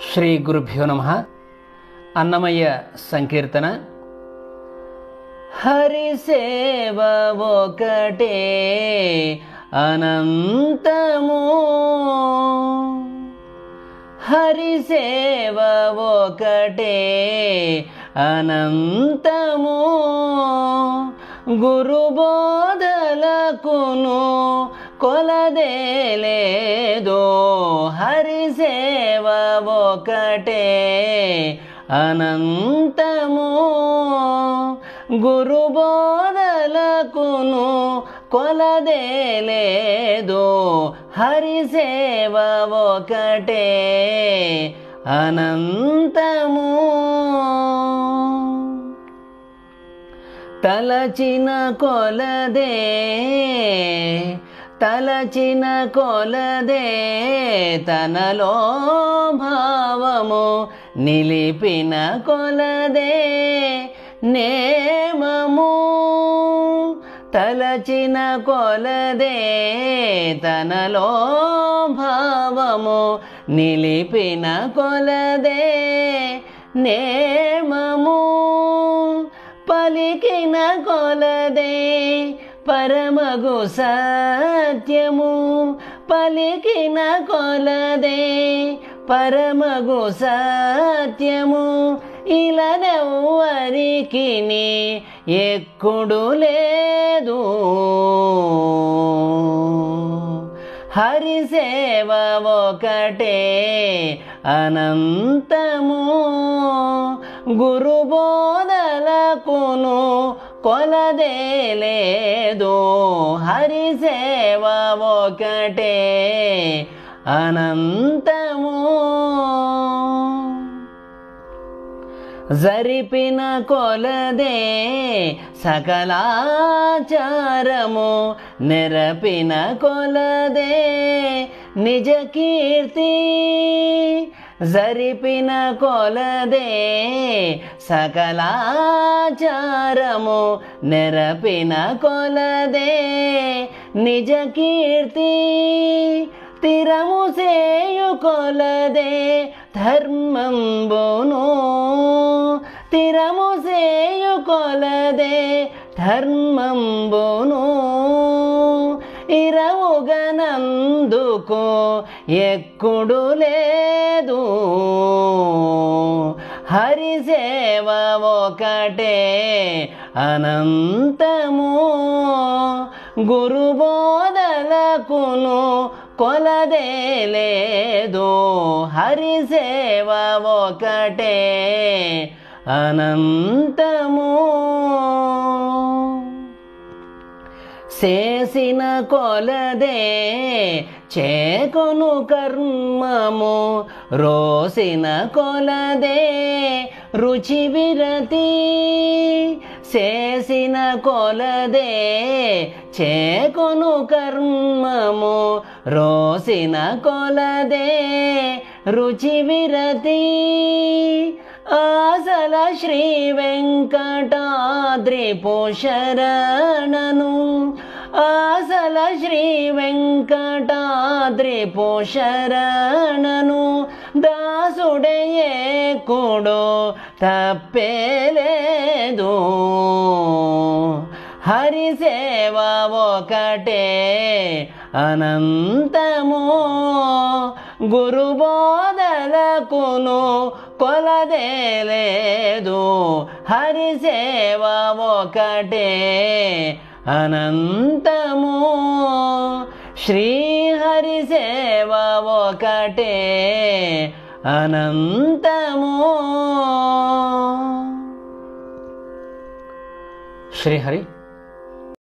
శ్రీ గురుభ్యో నమః. అన్నమయ్య సంకీర్తన. హరి సేవ ఒకటే అనంతము, హరి సేవ ఒకటే అనంతము, గురు బోధలకును కొలదేలేదో. హరి సేవ ఒకటే అనంతము, గురు బోధలకును కొలదేలేదో. హరి సేవ ఒకటే అనంతము. తలచిన కొలదే తలచిన కొలదే తనలో భావము, నిలిపిన కొలదే నేమము. తలచిన కొలదే తనలో భావము, నిలిపిన కొలదే నేమము. పలికిన కొలదే పరమగు సత్యము, పలికిన కొలదే పరమగు సత్యము. ఇలనెవ్వరికిని ఎక్కుడు లేదు. హరి సేవ ఒకటే అనంతము, గురు బోధలకును కొలదేలేదో. హరి సేవ ఒకటే అనంతము. జరిపిన కొలదే సకలాచారము, నెరపిన కొలదే నిజ కీర్తి. జరిపిన కొలదే సకలాచారము, నెరపిన కొలదే నిజ కీర్తి. తిరము సేయు కొలదే ధర్మంబును, తిరము సేయు కొలదే ధర్మంబును. ఇరవుగనందుకు ఎక్కుడు లేదు. హరి సేవ ఒకటే అనంతము, గురు బోధలకును కొలదేలేదో. హరి సేవ ఒకటే అనంతము. చేసిన కొలదే చేకొను కర్మము, రోసిన కొలదే రుచి విరతి. చేసిన కొలదే చేకొను కర్మము, రోసిన కొలదే రుచి విరతి. ఆసల శ్రీ వెంకటాద్రిపు శరణను, ఆసల శ్రీ వెంకటాద్రిపు శరణను. దాసుడయే కూడో తప్పేలేదు. హరి సేవ ఒకటే అనంతము, గురు బోధలకును కొలదేలేదు. హరి సేవ ఒకటే అనంతము. శ్రీహరి సేవ ఒకటే అనంతము. శ్రీహరి